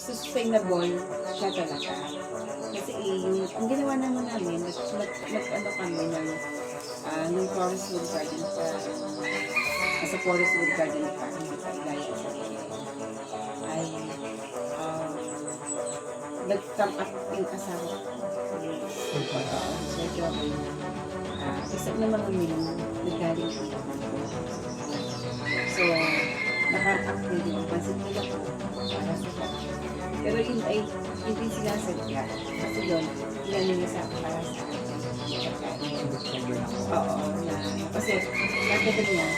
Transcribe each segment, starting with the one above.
sustainable siya talaga. Kasi ang ginawa naman namin, nag-ano kami ng Forest Wood Garden pa. Sa Forest Wood Garden pa, hindi pa gaya sa ay nag-come up yung asawa ko. Sir Joey na isa na mga menu na galing dito. So, naka-active yung pansit nila po para sa kanya. Pero yun ay hindi sila sadya. Kasi yun, yan nila sa para sa atin. Oo, kasi nakita niya,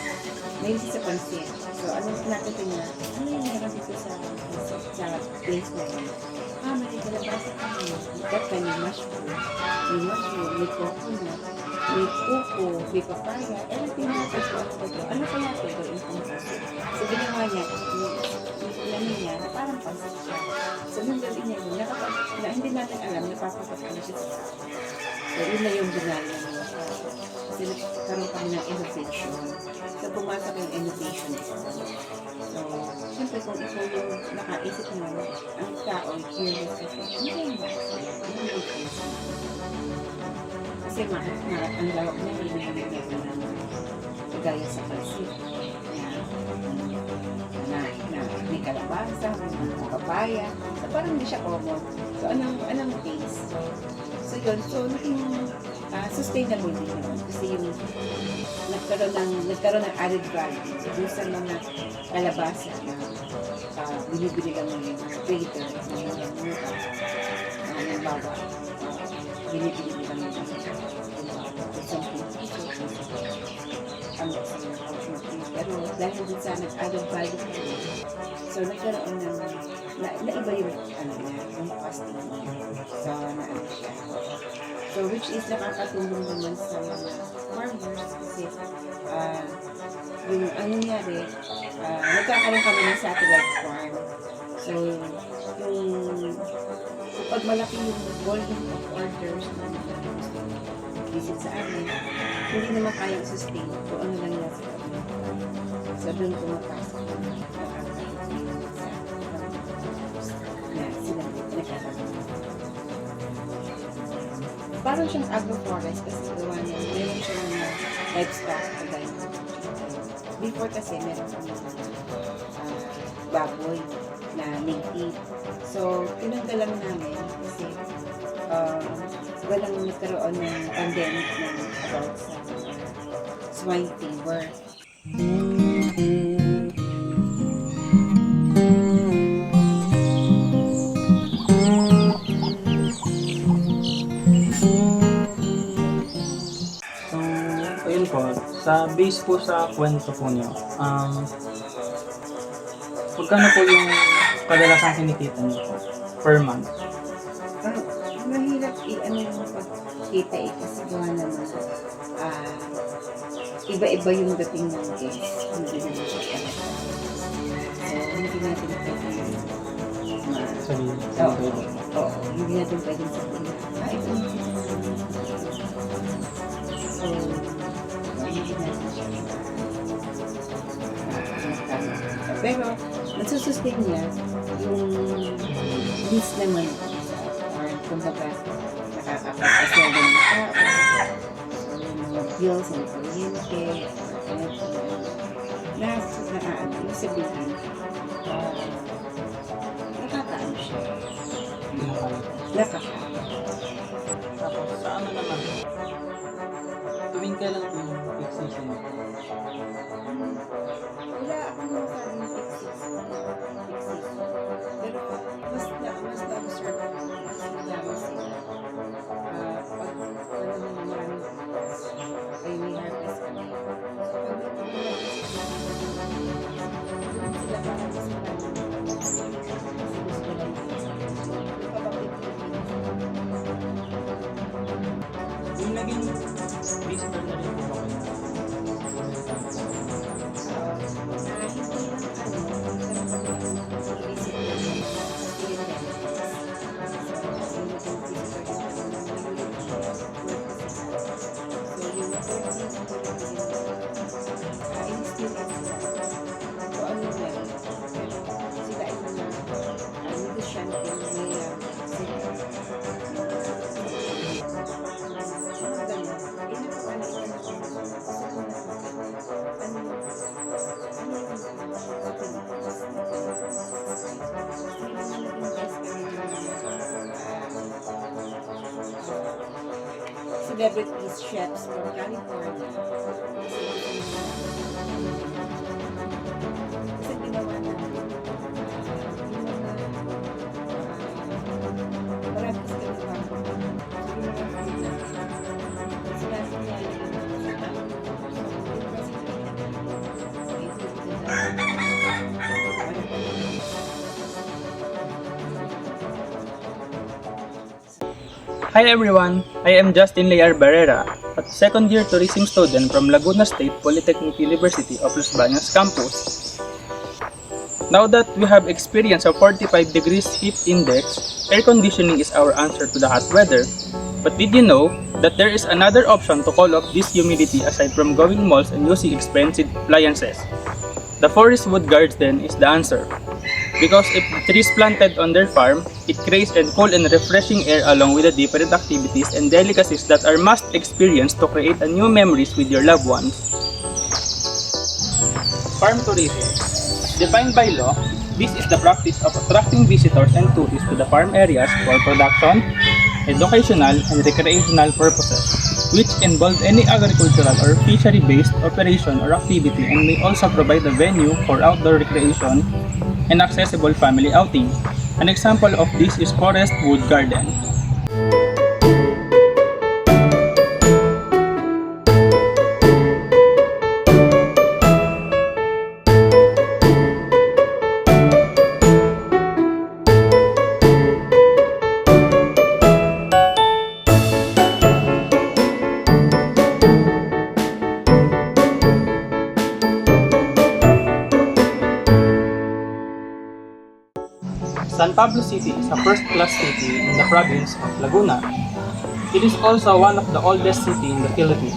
naisip sa pansit. So, nakita niya, ano yung meron dito sa place na yun? May kalabasa kami. Ikat ka may mushroom, may coconut, may kuko, may papaya, everything natin ko ano kaya ito gawin kong pansit? So, ginawa niya, yung niya, na parang pansit siya. So, nung gawin niya yun, na hindi natin alam, napapapasok na siya sa tao. So, yun na yung ginali namin. Kasi nagkaroon kami ng innovation. So, pumasok yung innovation. So, siyempre kung ikaw yung nakaisip mo, ang tao, curious kasi, hindi yung kasi ang lawak na hindi na gaya sa pansit na may kalabasa, may papaya. So, parang hindi siya common. So, anong taste? So, yun. So, naging sustainable din naman. Kasi yung nagkaroon ng added value. So, dun sa mga kalabasa na binibili lang ng trader na mga mura ng bawa. Binibili lang ng pero dahil din sa nag-added value pa rin, so nagkaroon ng naiba yung cost niya. So, siya. So, which is nakakatulong naman sa mga farmers kasi yung nangyari, nagkakaroon kami ng satellite farm. So, pag malaki yung volume of orders na visit sa amin, hindi naman kayang sustain kung ano lang nasa kami. So, doon pumapasok na nakakatulong sa na sila nagkakaroon. Parang siyang agroforest kasi gawa niya, meron siya ng livestock kagaya. Before kasi meron kami baboy na native. So, tinanggalan namin kasi walang nagkaroon ng pandemic na about sa swine fever. Sa base po sa kwento po niyo, magkano po yung kadalasang kinikita niyo po per month? Mahirap yung pagkita kasi gawa naman iba-iba yung dating ng guest. Hindi naman siya talaga. So, hindi natin pwede sabihin. Oo, hindi natin pwede sabihin. Ito yung so, hindi natin siya pero nagsusustain niya yung needs naman or kumbaga nakakapagpasya ng tao, yung mga bills ng kuryente, yung sabihin, nakakaano siya. Nakaka. Tapos sa ano naman, tuwing kailan po yung peak season mo? Wala akong masabing peak season. Pero mas na-observe ko, mas madami sila. Pag maraming bukas, ay may harvest kami. So, pag may harvest kami, doon sila parang mas maraming bukas. Kasi gusto lang Yung naging visitor na rin po ba kayo? hindi lang celebrities, chefs from California. Kasi ginawa namin. Marami kasi kami Hi everyone, I am Justin Lear Barrera, a second year tourism student from Laguna State Polytechnic University of Los Baños campus. Now that we have experienced a 45 degrees heat index, air conditioning is our answer to the hot weather. But did you know that there is another option to cool off this humidity aside from going malls and using expensive appliances? The forest wood garden is the answer. Because if trees planted on their farm, it creates and cool and refreshing air along with the different activities and delicacies that are must experienced to create a new memories with your loved ones. Farm tourism. Defined by law, this is the practice of attracting visitors and tourists to the farm areas for production, educational, and recreational purposes, which involve any agricultural or fishery-based operation or activity and may also provide a venue for outdoor recreation and accessible family outing. An example of this is Forest Wood Garden. San Pablo City is a first-class city in the province of Laguna. It is also one of the oldest cities in the Philippines.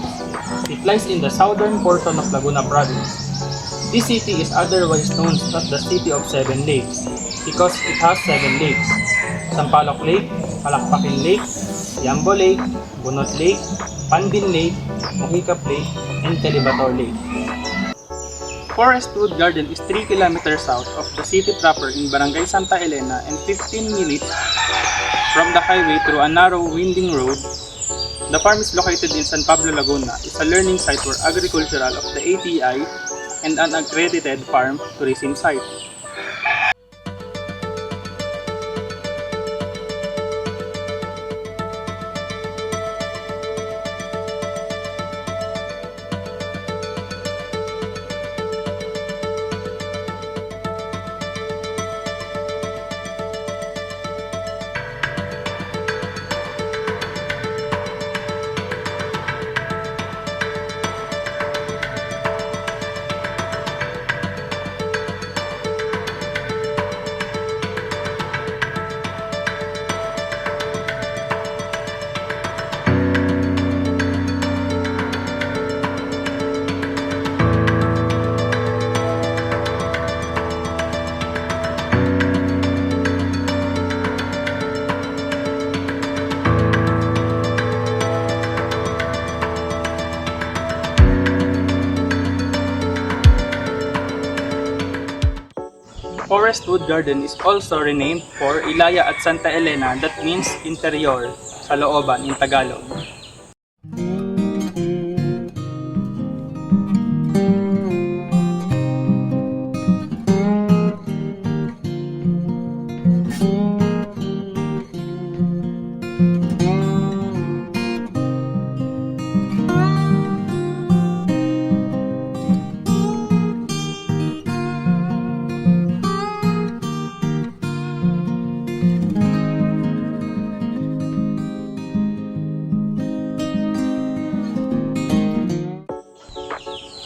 It lies in the southern portion of Laguna province. This city is otherwise known as the City of Seven Lakes because it has 7 lakes: Sampaloc Lake, Palakpakin Lake, Yambo Lake, Bunot Lake, Pandin Lake, Mohicap Lake, and Calibator Lake. Forest Wood Garden is 3 kilometers south of the city proper in Barangay Santa Elena and 15 minutes from the highway through a narrow winding road. The farm is located in San Pablo, Laguna. It's a learning site for agricultural of the ATI and an accredited farm tourism site. Forest Wood Garden is also renamed for Ilaya at Santa Elena, that means interior, sa looban in Tagalog.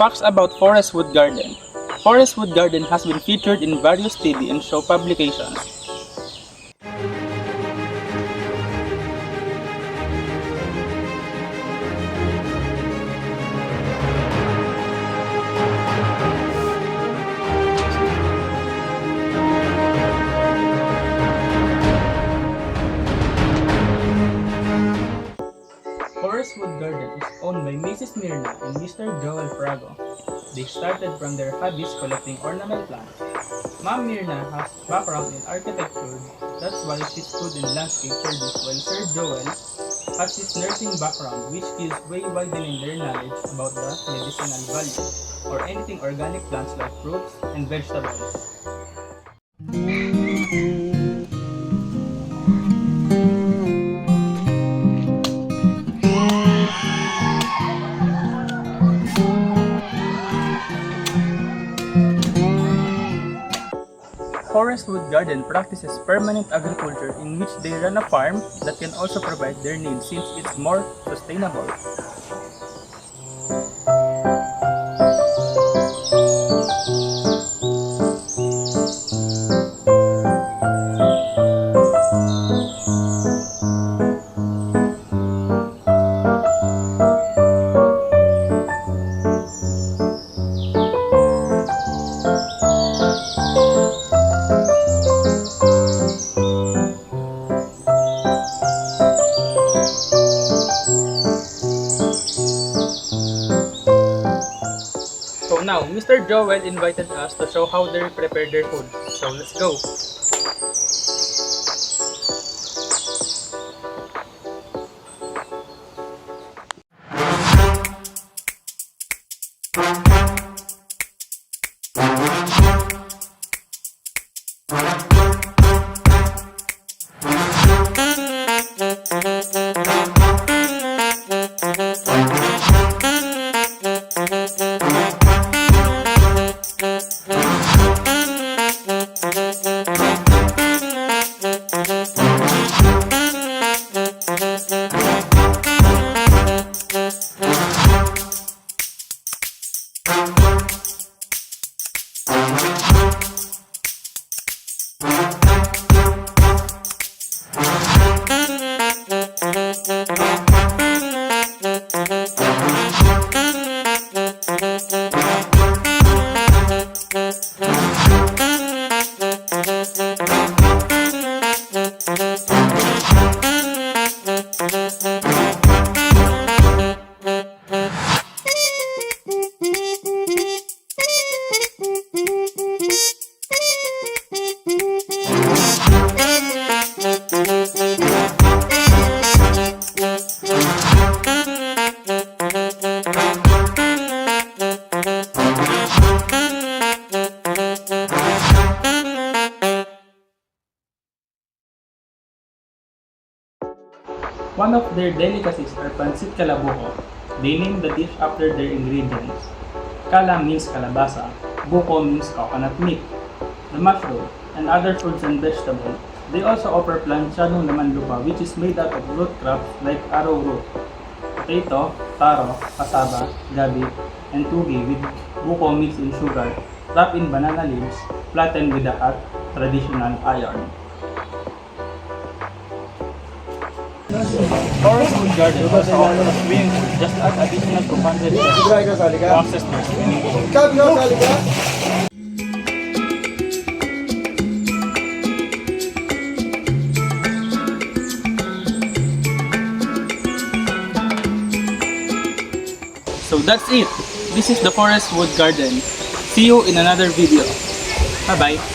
Facts about Forest Wood Garden. Forest Wood Garden has been featured in various TV and show publications. Forest Wood Garden is owned by Mrs. Mirna and Mr. Joel Frago. They started from their hobbies collecting ornament plants. Ma'am Mirna has background in architecture, that's why she's good in landscape service, while Sir Joel has this nursing background which is way widening their knowledge about the medicinal value or anything organic plants like fruits and vegetables. Forest Wood Garden practices permanent agriculture in which they run a farm that can also provide their needs since it's more sustainable. So now, Mr. Joel invited us to show how they prepare their food. So let's go! One of their delicacies are pancit kalabuho. They named the dish after their ingredients. Kala means kalabasa, buko means coconut meat, the mushroom, and other fruits and vegetables. They also offer planchadong laman lupa which is made out of root crops like arrowroot, potato, taro, cassava, gabi, and tugi with buko mixed in sugar, wrapped in banana leaves, flattened with a hot traditional iron. Forest Wood Garden also offers a swimming pool, just add additional 200 pesos to access their swimming pool. So that's it. This is the Forest Wood Garden. See you in another video. Bye bye.